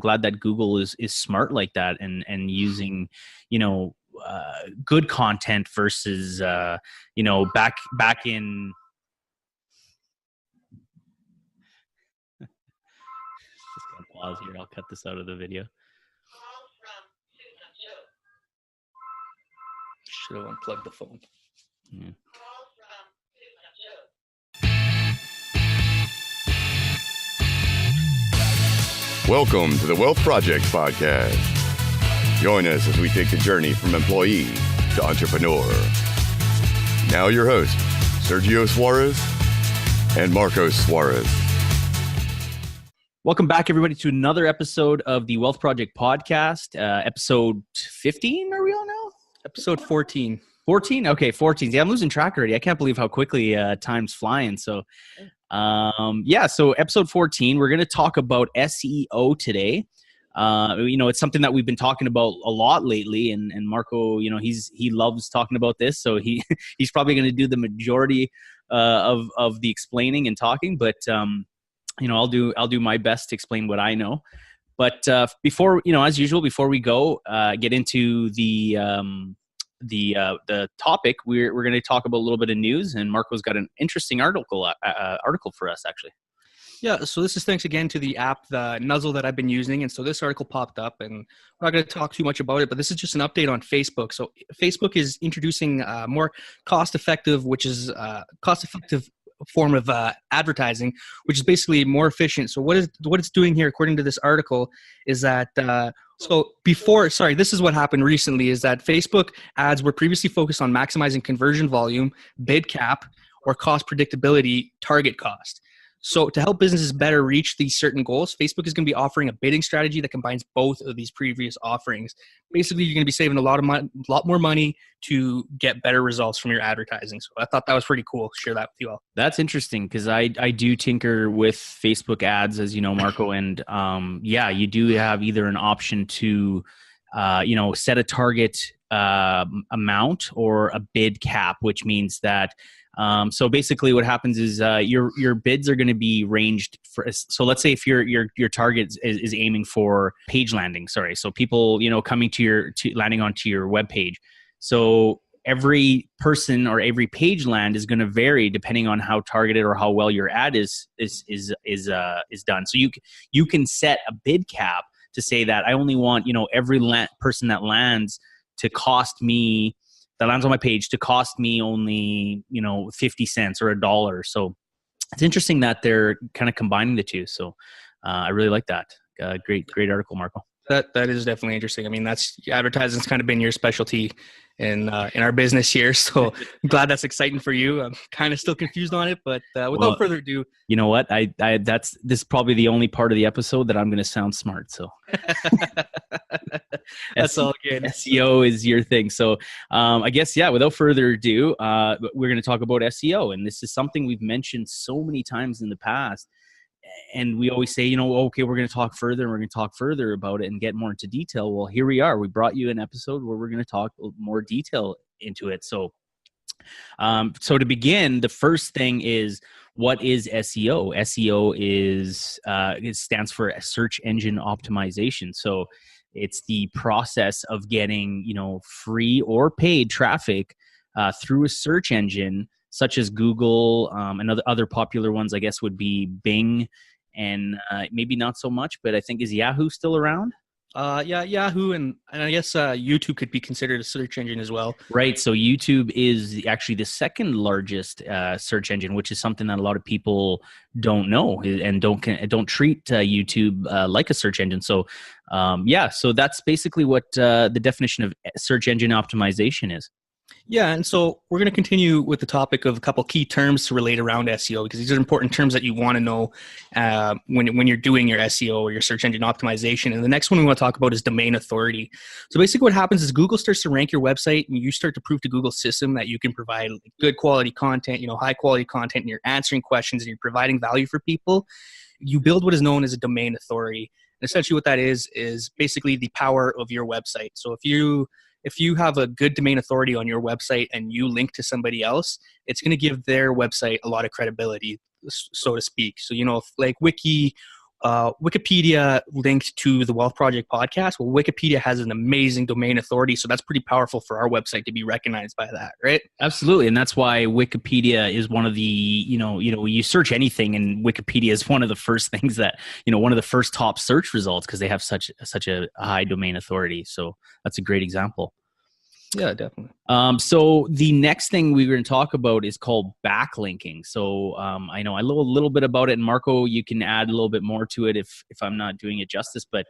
glad that Google is smart like that and using, good content versus, back in. Just gonna pause here. I'll cut this out of the video. Should have unplugged the phone. Yeah. Welcome to the Wealth Project Podcast. Join us as we take the journey from employee to entrepreneur. Now your hosts, Sergio Suarez and Marcos Suarez. Welcome back, everybody, to another episode of the Wealth Project Podcast. Episode 15, are we on now? Episode 14. 14? Okay, 14. Yeah, I'm losing track already. I can't believe how quickly time's flying. So, so episode 14, we're going to talk about SEO today. It's something that we've been talking about a lot lately, and Marco, he loves talking about this, so he's probably going to do the majority of the explaining and talking, but I'll do my best to explain what I know. But before, as usual, before we go get into the topic, we're going to talk about a little bit of news, and Marco's got an interesting article for us, actually. Yeah, so this is thanks again to the app, the Nuzzle, that I've been using. And so this article popped up, and we're not going to talk too much about it, but this is just an update on Facebook. So Facebook is introducing more cost-effective form of advertising, which is basically more efficient. So what it's doing here, according to this article, is that this is what happened recently, is that Facebook ads were previously focused on maximizing conversion volume, bid cap, or cost predictability, target cost. So to help businesses better reach these certain goals, Facebook is going to be offering a bidding strategy that combines both of these previous offerings. Basically, you're going to be saving a lot more money to get better results from your advertising. So I thought that was pretty cool. Share that with you all. That's interesting, because I do tinker with Facebook ads, as you know, Marco, and you do have either an option to set a target amount or a bid cap, which means that so basically what happens is your bids are going to be ranged for, so let's say if your target is aiming for page landing, so people coming landing onto your web page. So every person or every page land is going to vary depending on how targeted or how well your ad is done. So you can set a bid cap to say that I only want every person that lands on my page to cost me only 50 cents or $1. So it's interesting that they're kind of combining the two. So I really like that. Great article, Marco. That is definitely interesting. I mean, advertising's kind of been your specialty in our business here. So I'm glad that's exciting for you. I'm kind of still confused on it, but without further ado, you know what? This is probably the only part of the episode that I'm going to sound smart. So that's all good. SEO is your thing. So I guess, without further ado, we're going to talk about SEO. And this is something we've mentioned so many times in the past. And we always say, okay, we're going to talk further and we're going to talk further about it and get more into detail. Well, here we are. We brought you an episode where we're going to talk more detail into it. So to begin, the first thing is, what is SEO? SEO it stands for search engine optimization. So it's the process of getting, free or paid traffic through a search engine, such as Google, and other popular ones, I guess, would be Bing, and maybe not so much, but I think, is Yahoo still around? Yahoo, and I guess YouTube could be considered a search engine as well. Right, so YouTube is actually the second largest search engine, which is something that a lot of people don't know and don't treat YouTube like a search engine. So, so that's basically what the definition of search engine optimization is. Yeah, and so we're going to continue with the topic of a couple key terms to relate around SEO, because these are important terms that you want to know when you're doing your SEO or your search engine optimization. And the next one we want to talk about is domain authority. So basically what happens is Google starts to rank your website, and you start to prove to Google's system that you can provide good quality content, high quality content, and you're answering questions and you're providing value for people. You build what is known as a domain authority. And essentially what that is basically the power of your website. So if you have a good domain authority on your website and you link to somebody else, it's going to give their website a lot of credibility, so to speak. So, like Wiki Wikipedia linked to the Wealth Project podcast. Well, Wikipedia has an amazing domain authority, so that's pretty powerful for our website to be recognized by that, right? Absolutely, and that's why Wikipedia is one of the you search anything, and Wikipedia is one of the first things that one of the first top search results because they have such a high domain authority. So that's a great example. Yeah, definitely. So the next thing we're going to talk about is called backlinking. So I know I know a little bit about it, and Marco, you can add a little bit more to it if I'm not doing it justice. But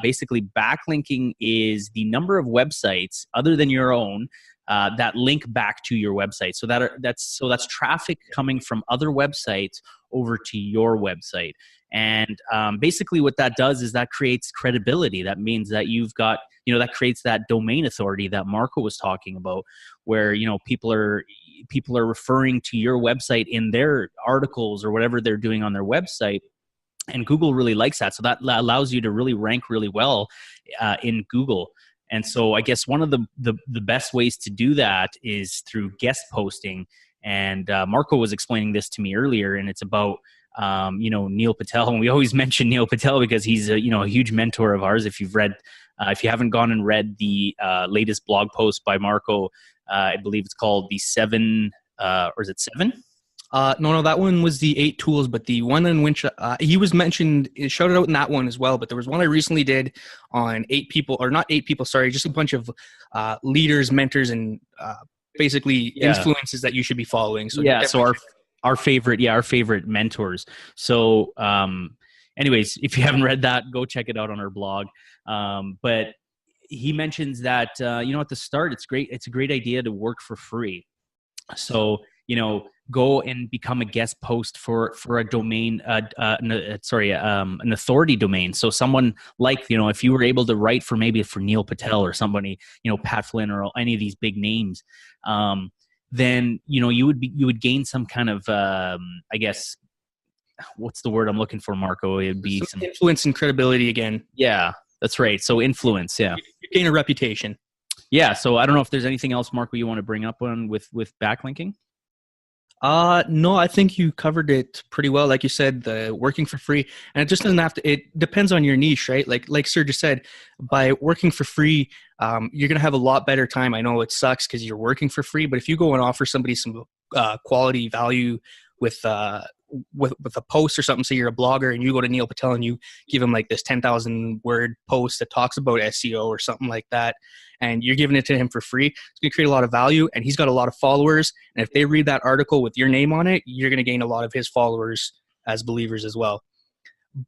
basically, backlinking is the number of websites other than your own that link back to your website. So that's traffic coming from other websites over to your website. And basically what that does is that creates credibility. That means that you've got, that creates that domain authority that Marco was talking about, where, people are referring to your website in their articles or whatever they're doing on their website. And Google really likes that. So that allows you to really rank really well in Google. And so I guess one of the best ways to do that is through guest posting. And Marco was explaining this to me earlier, and it's about Neil Patel, and we always mention Neil Patel because he's a huge mentor of ours. If you haven't gone and read the latest blog post by Marco, I believe it's called the 7, or is it 7? No, that one was the 8 tools, but the one in which he was mentioned, is shouted out in that one as well. But there was one I recently did on 8 people, or not 8 people, sorry, just a bunch of leaders, mentors, and basically influences that you should be following. So so our favorite mentors. So anyways, if you haven't read that, go check it out on our blog. But he mentions that at the start, it's a great idea to work for free. So go and become a guest post for a domain, an authority domain. So someone like, if you were able to write for Neil Patel or somebody, Pat Flynn or any of these big names, then, you would gain some kind of, I guess, what's the word I'm looking for, Marco? It'd be some influence and credibility again. Yeah, that's right. So influence. Yeah. You gain a reputation. Yeah. So I don't know if there's anything else, Marco, you want to bring up on with backlinking? No, I think you covered it pretty well. Like you said, the working for free, and it just doesn't have to, it depends on your niche, right? Like Sir just said, by working for free, you're going to have a lot better time. I know it sucks because you're working for free, but if you go and offer somebody some quality value with a post or something, say you're a blogger and you go to Neil Patel and you give him like this 10,000 word post that talks about SEO or something like that, and you're giving it to him for free, it's going to create a lot of value, and he's got a lot of followers. And if they read that article with your name on it, you're going to gain a lot of his followers as believers as well.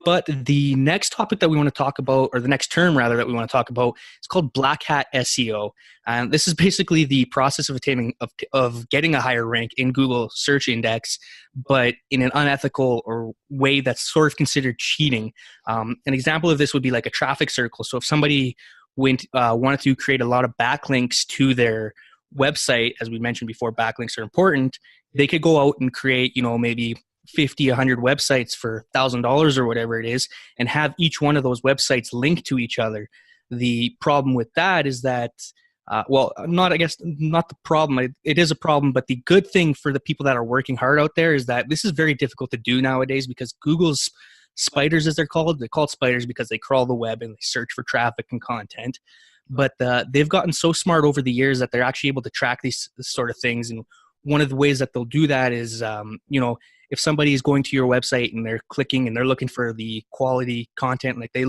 But the next topic that we want to talk about, or the next term rather that we want to talk about, is called black hat SEO. And this is basically the process of attaining of getting a higher rank in Google search index, but in an unethical or way that's sort of considered cheating. An example of this would be like a traffic circle. So if somebody wanted to create a lot of backlinks to their website, as we mentioned before, backlinks are important, they could go out and create, maybe 50, 100 websites for $1,000 or whatever it is, and have each one of those websites linked to each other. The problem with that is that, not the problem. It is a problem, but the good thing for the people that are working hard out there is that this is very difficult to do nowadays because Google's spiders, as they're called spiders because they crawl the web and they search for traffic and content. But they've gotten so smart over the years that they're actually able to track these sort of things. And one of the ways that they'll do that is, if somebody is going to your website and they're clicking and they're looking for the quality content, like they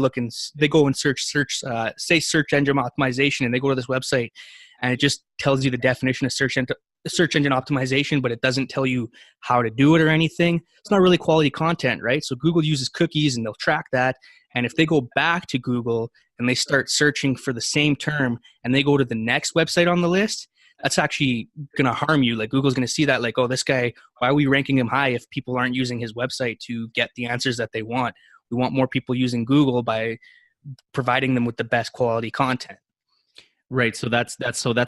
go and search search engine optimization, and they go to this website and it just tells you the definition of search engine optimization, but it doesn't tell you how to do it or anything. It's not really quality content, right? So Google uses cookies and they'll track that. And if they go back to Google and they start searching for the same term and they go to the next website on the list, that's actually going to harm you. Like Google's going to see that, like, oh, this guy, why are we ranking him high if people aren't using his website to get the answers that they want? We want more people using Google by providing them with the best quality content. Right. So that's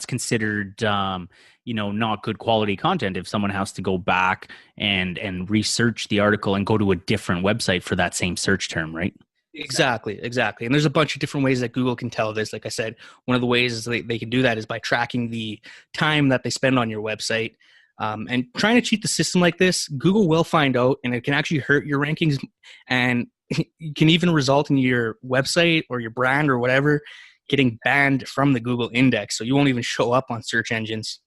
considered, not good quality content if someone has to go back and research the article and go to a different website for that same search term, right? Exactly. And there's a bunch of different ways that Google can tell this. Like I said, one of the ways they can do that is by tracking the time that they spend on your website. And trying to cheat the system like this, Google will find out, and it can actually hurt your rankings. And it can even result in your website or your brand or whatever getting banned from the Google index. So you won't even show up on search engines.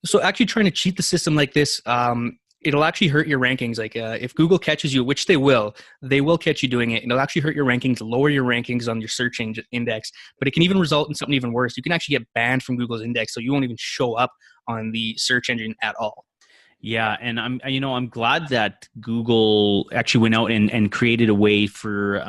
So actually trying to cheat the system like this, it'll actually hurt your rankings. Like if Google catches you, which they will catch you doing it. It'll actually hurt your rankings, lower your rankings on your search engine index. But it can even result in something even worse. You can actually get banned from Google's index, so you won't even show up on the search engine at all. Yeah, and I'm glad that Google actually went out and created a way for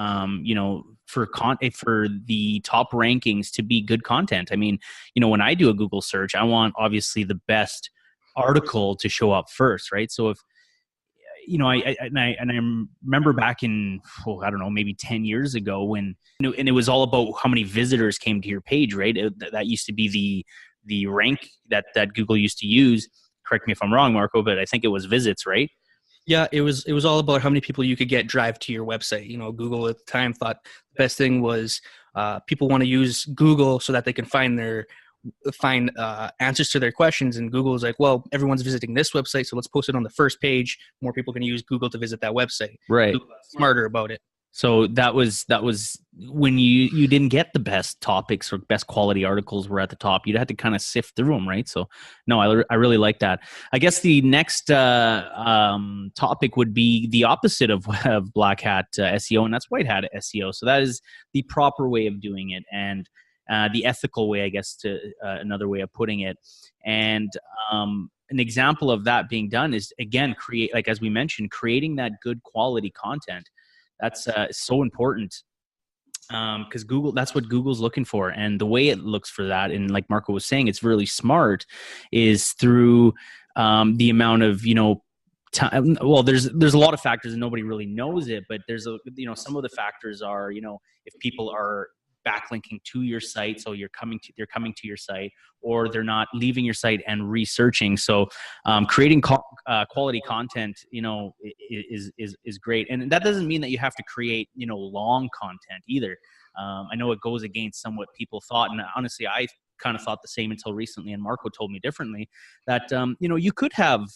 for the top rankings to be good content. I mean, when I do a Google search, I want obviously the best article to show up first, right? So if I remember back in I don't know, maybe 10 years ago when and it was all about how many visitors came to your page, right? That used to be the rank that Google used to use. Correct me if I'm wrong, Marco, but I think it was visits, right? Yeah, it was all about how many people you could get drive to your website. Google at the time thought the best thing was people want to use Google so that they can find answers to their questions. And Google is like, well, everyone's visiting this website, so let's post it on the first page. More people can use Google to visit that website. Right. Google got smarter about it. So that was when you didn't get the best topics or best quality articles were at the top. You'd have to kind of sift through them, right? So no, I really like that. I guess the next topic would be the opposite of black hat SEO, and that's white hat SEO. So that is the proper way of doing it, and the ethical way, I guess, to another way of putting it. And an example of that being done is, again, as we mentioned, creating that good quality content. That's so important because that's what Google's looking for. And the way it looks for that, and like Marco was saying, it's really smart, is through the amount of, time. Well, there's a lot of factors and nobody really knows it, but there's some of the factors are, if people are backlinking to your site, so they're coming to your site, or they're not leaving your site and researching. So creating quality content, is great. And that doesn't mean that you have to create, long content either. I know it goes against somewhat people thought, and honestly, I kind of thought the same until recently, and Marco told me differently, that you could have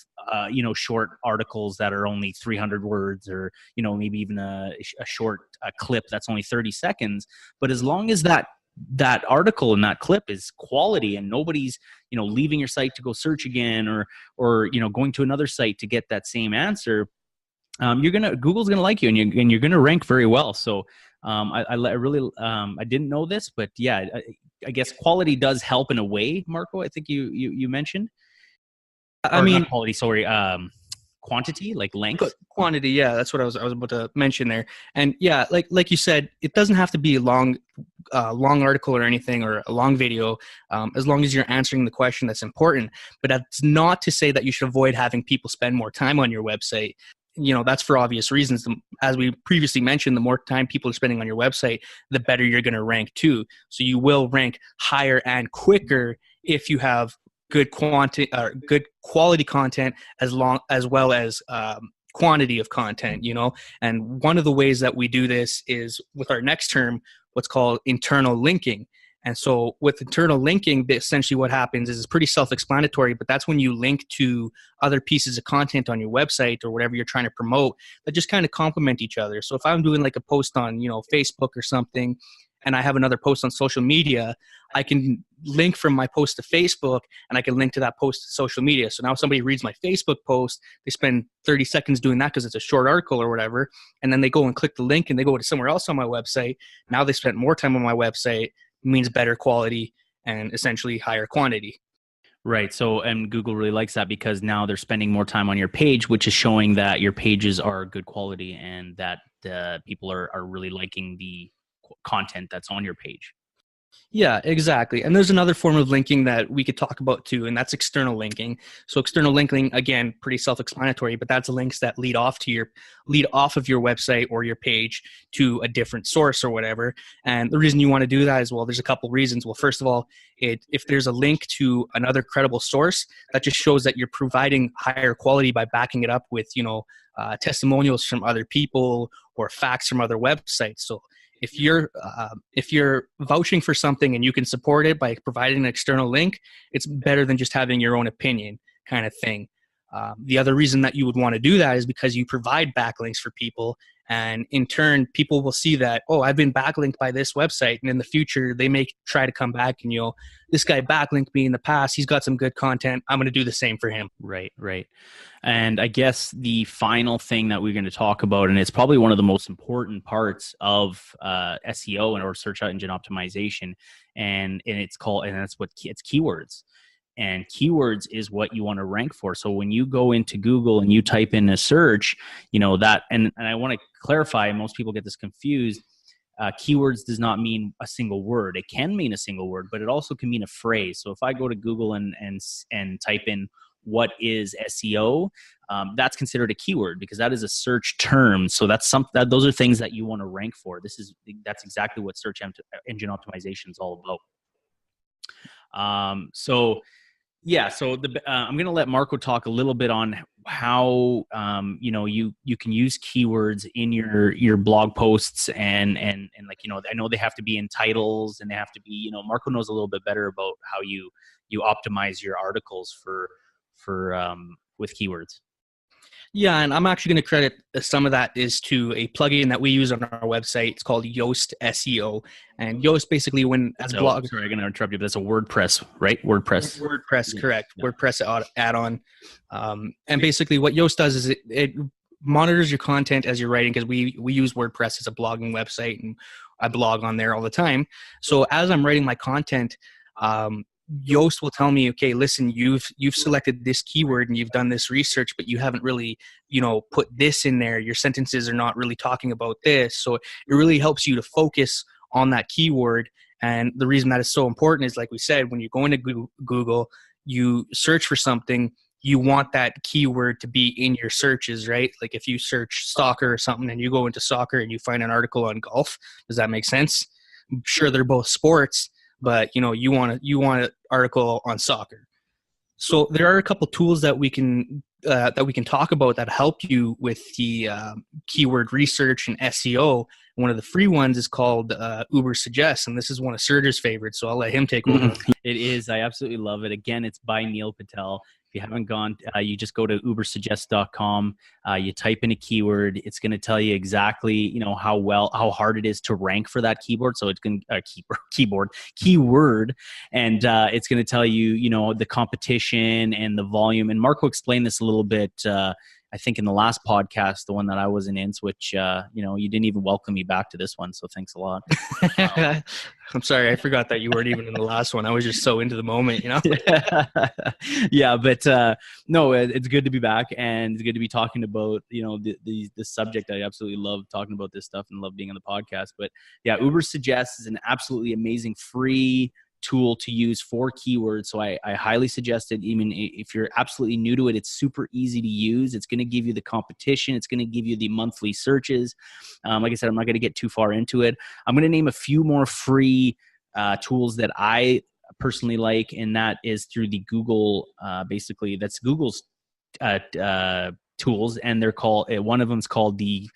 short articles that are only 300 words, or maybe even a short clip that's only 30 seconds, but as long as that article and that clip is quality and nobody's leaving your site to go search again, or going to another site to get that same answer, Google's gonna like you, and you're gonna rank very well. So I really I didn't know this, but yeah, I guess quality does help in a way, Marco. I think you mentioned. Not quality, sorry. Quantity, like length. Quantity, yeah, that's what I was about to mention there. And yeah, like you said, it doesn't have to be a long article or anything, or a long video, as long as you're answering the question that's important. But that's not to say that you should avoid having people spend more time on your website. That's for obvious reasons. As we previously mentioned, the more time people are spending on your website, the better you're going to rank too. So you will rank higher and quicker if you have good quality content, as well as quantity of content. And one of the ways that we do this is with our next term, what's called internal linking. And so with internal linking, essentially what happens is it's pretty self-explanatory, but that's when you link to other pieces of content on your website or whatever you're trying to promote that just kind of complement each other. So if I'm doing like a post on, Facebook or something, and I have another post on social media, I can link from my post to Facebook, and I can link to that post to social media. So now if somebody reads my Facebook post, they spend 30 seconds doing that because it's a short article or whatever, and then they go and click the link and they go to somewhere else on my website. Now they spent more time on my website, means better quality and essentially higher quantity. Right. So, and Google really likes that because now they're spending more time on your page, which is showing that your pages are good quality and that people are really liking the content that's on your page. Yeah, exactly. And there's another form of linking that we could talk about too, and that's external linking. So external linking, again, pretty self-explanatory, but that's links that lead off of your website or your page to a different source or whatever. And the reason you want to do that is, well, there's a couple reasons. Well, first of all, if there's a link to another credible source, that just shows that you're providing higher quality by backing it up with, testimonials from other people or facts from other websites. So if you're vouching for something and you can support it by providing an external link, it's better than just having your own opinion kind of thing. The other reason that you would want to do that is because you provide backlinks for people. And in turn, people will see that, oh, I've been backlinked by this website. And in the future, they may try to come back and, this guy backlinked me in the past. He's got some good content. I'm going to do the same for him. Right. And I guess the final thing that we're going to talk about, and it's probably one of the most important parts of SEO and or search engine optimization, and it's keywords. And keywords is what you want to rank for. So when you go into Google and you type in a search, that, and I want to clarify, most people get this confused. Keywords does not mean a single word. It can mean a single word, but it also can mean a phrase. So if I go to Google and type in what is SEO, that's considered a keyword because that is a search term. So those are things that you want to rank for. That's exactly what search engine optimization is all about. So I'm going to let Marco talk a little bit on how you can use keywords in your blog posts and I know they have to be in titles and they have to be, Marco knows a little bit better about how you optimize your articles for with keywords. Yeah, and I'm actually going to credit some of that is to a plugin that we use on our website. It's called Yoast SEO, and Yoast basically blog. Sorry, I'm going to interrupt you, but that's a WordPress, right? WordPress, yeah. Correct. Yeah. WordPress add-on, and basically what Yoast does is it monitors your content as you're writing because we use WordPress as a blogging website, and I blog on there all the time. So as I'm writing my content, Yoast will tell me, okay, listen, you've selected this keyword and you've done this research, but you haven't really, put this in there. Your sentences are not really talking about this. So it really helps you to focus on that keyword. And the reason that is so important is, like we said, when you go into Google, you search for something, you want that keyword to be in your searches, right? Like if you search soccer or something and you go into soccer and you find an article on golf, does that make sense? I'm sure they're both sports, but you want an article on soccer. So there are a couple tools that we can talk about that help you with the keyword research and SEO. One of the free ones is called Ubersuggest, and this is one of Serge's favorites. So I'll let him take over. It is. I absolutely love it. Again, it's by Neil Patel. If you haven't gone, you just go to ubersuggest.com. You type in a keyword. It's going to tell you exactly, how hard it is to rank for that keyword. So it's going to keyword, and it's going to tell you, the competition and the volume. And Marco explained this a little bit. I think in the last podcast, the one that I wasn't in, which, you didn't even welcome me back to this one. So thanks a lot. I'm sorry. I forgot that you weren't even in the last one. I was just so into the moment, Yeah, but no, it's good to be back, and it's good to be talking about, the subject. I absolutely love talking about this stuff and love being on the podcast. But yeah, Ubersuggest is an absolutely amazing free tool to use for keywords. So I highly suggest it. Even if you're absolutely new to it, it's super easy to use. It's going to give you the competition. It's going to give you the monthly searches. Like I said, I'm not going to get too far into it. I'm going to name a few more free tools that I personally like, and that is through the Google, basically that's Google's tools, and they're called, one of them is called the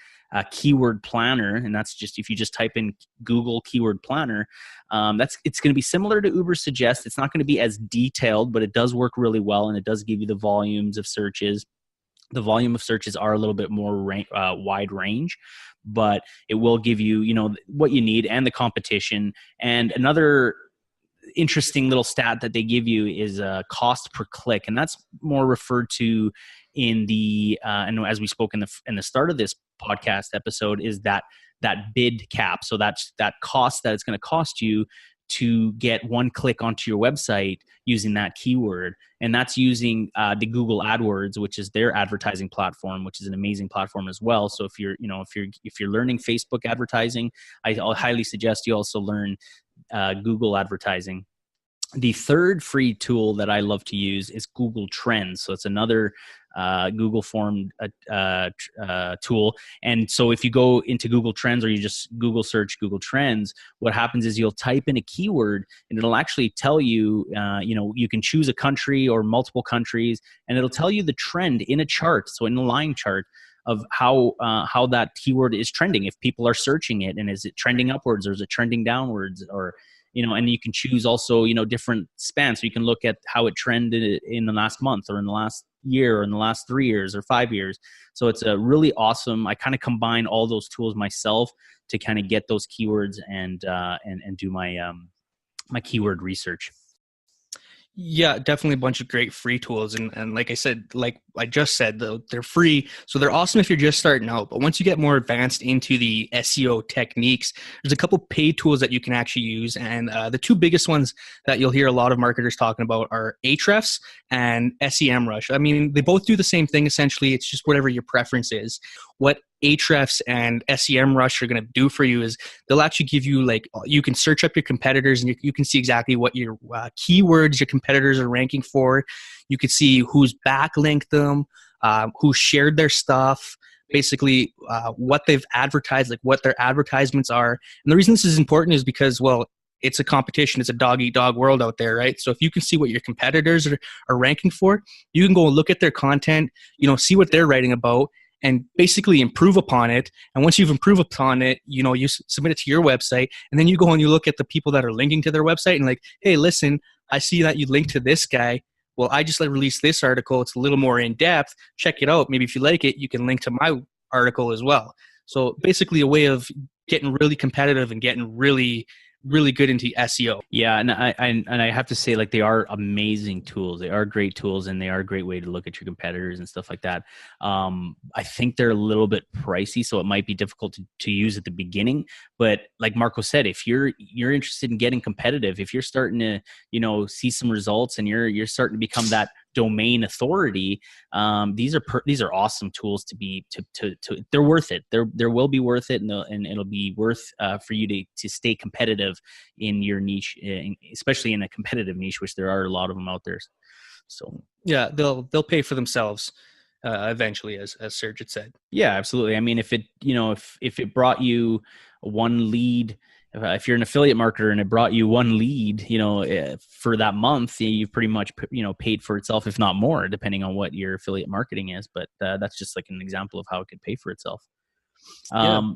keyword planner, and that's just, if you just type in Google keyword planner, it's going to be similar to Ubersuggest. It's not going to be as detailed, but it does work really well, and it does give you the volumes of searches. The volume of searches are a little bit more wide range, but it will give you, what you need and the competition. And another interesting little stat that they give you is cost per click, and that's more referred to in the and as we spoke in the start of this podcast episode, is that bid cap. So that's that cost that it's going to cost you to get one click onto your website using that keyword. And that's using the Google AdWords, which is their advertising platform, which is an amazing platform as well. So if you're learning Facebook advertising, I'll highly suggest you also learn Google advertising. The third free tool that I love to use is Google Trends. So it's another Google formed tool. And so if you go into Google Trends, or you just Google search Google Trends, what happens is you'll type in a keyword and it'll actually tell you, you can choose a country or multiple countries, and it'll tell you the trend in a chart. So in a line chart of how that keyword is trending, if people are searching it, and is it trending upwards or is it trending downwards, or and you can choose also, different spans. So you can look at how it trended in the last month or in the last year or in the last 3 years or 5 years. So it's a really awesome. I kind of combine all those tools myself to kind of get those keywords and do my my keyword research. Yeah, definitely a bunch of great free tools. And like I said, like I just said, though, they're free. So they're awesome if you're just starting out. But once you get more advanced into the SEO techniques, there's a couple paid tools that you can actually use. And the two biggest ones that you'll hear a lot of marketers talking about are Ahrefs and SEMrush. I mean, they both do the same thing, essentially. It's just whatever your preference is. What Ahrefs and SEMrush are going to do for you is they'll actually give you, like, you can search up your competitors and you can see exactly what your keywords your competitors are ranking for. You can see who's backlinked them, who shared their stuff, basically what they've advertised, like what their advertisements are. And the reason this is important is because, well, it's a competition. It's a dog-eat-dog world out there, right? So if you can see what your competitors are ranking for, you can go and look at their content, see what they're writing about, and basically improve upon it. And once you've improved upon it, you submit it to your website, and then you go and you look at the people that are linking to their website and like, hey, listen, I see that you linked to this guy. Well, I just released this article. It's a little more in depth. Check it out. Maybe if you like it, you can link to my article as well. So basically a way of getting really competitive and getting really, really good into SEO. Yeah, and I have to say, like, they are amazing tools. They are great tools, and they are a great way to look at your competitors and stuff like that. I think they're a little bit pricey, so it might be difficult to use at the beginning. But like Marco said, if you're interested in getting competitive, if you're starting to see some results, and you're starting to become that domain authority, these are awesome tools to they're worth it. There will be worth it, and it'll be worth for you to stay competitive in your niche, especially in a competitive niche, which there are a lot of them out there. So yeah, they'll pay for themselves eventually, as Serge had said. Yeah, absolutely. I mean, if it brought you one lead, if you're an affiliate marketer and it brought you one lead, for that month, you've pretty much, paid for itself, if not more, depending on what your affiliate marketing is. But that's just like an example of how it could pay for itself.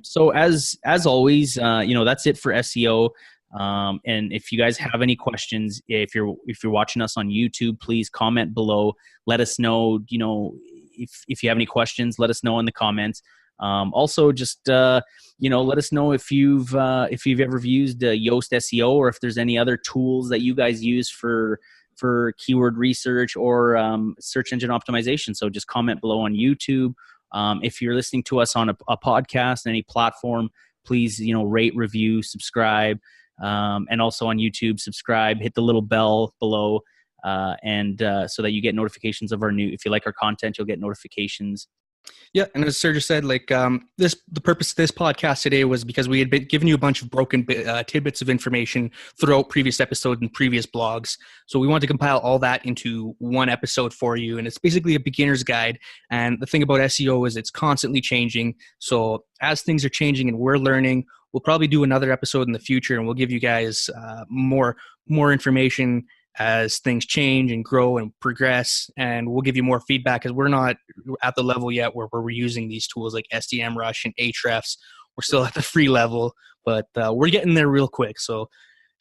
So as always, that's it for SEO. And if you guys have any questions, if you're watching us on YouTube, please comment below. Let us know, if you have any questions, let us know in the comments. Also, just let us know if you've ever used Yoast SEO, or if there's any other tools that you guys use for keyword research or search engine optimization. So just comment below on YouTube. If you're listening to us on a podcast, any platform, please rate, review, subscribe, and also on YouTube, subscribe, hit the little bell below, and so that you get notifications of if you like our content, you'll get notifications. Yeah, and as Serge said, the purpose of this podcast today was because we had been giving you a bunch of broken tidbits of information throughout previous episodes and previous blogs. So we wanted to compile all that into one episode for you, and it's basically a beginner's guide. And the thing about SEO is it's constantly changing. So as things are changing and we're learning, we'll probably do another episode in the future, and we'll give you guys more information as things change and grow and progress, and we'll give you more feedback, because we're not at the level yet where we're using these tools like SEMrush and Ahrefs. We're still at the free level, but we're getting there real quick. So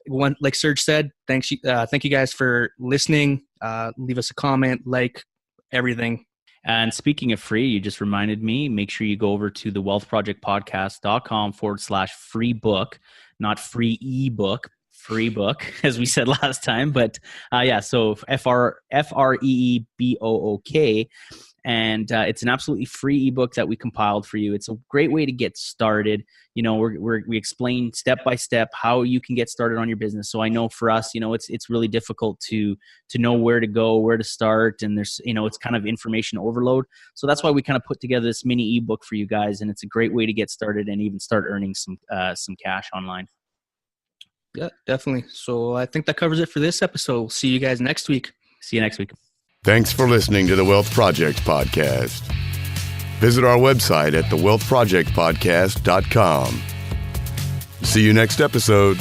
like Serge said, thank you guys for listening. Leave us a comment, like everything. And speaking of free, you just reminded me, make sure you go over to the wealthprojectpodcast.com/free book, not free ebook. Free book, as we said last time, but so FREEBOOK, and it's an absolutely free ebook that we compiled for you. It's a great way to get started. We explain step by step how you can get started on your business. So I know for us, it's really difficult to know where to go, where to start, and there's it's kind of information overload. So that's why we kind of put together this mini ebook for you guys, and it's a great way to get started and even start earning some cash online. Yeah, definitely. So I think that covers it for this episode. We'll see you guys next week. See you next week. Thanks for listening to the Wealth Project Podcast. Visit our website at thewealthprojectpodcast.com. See you next episode.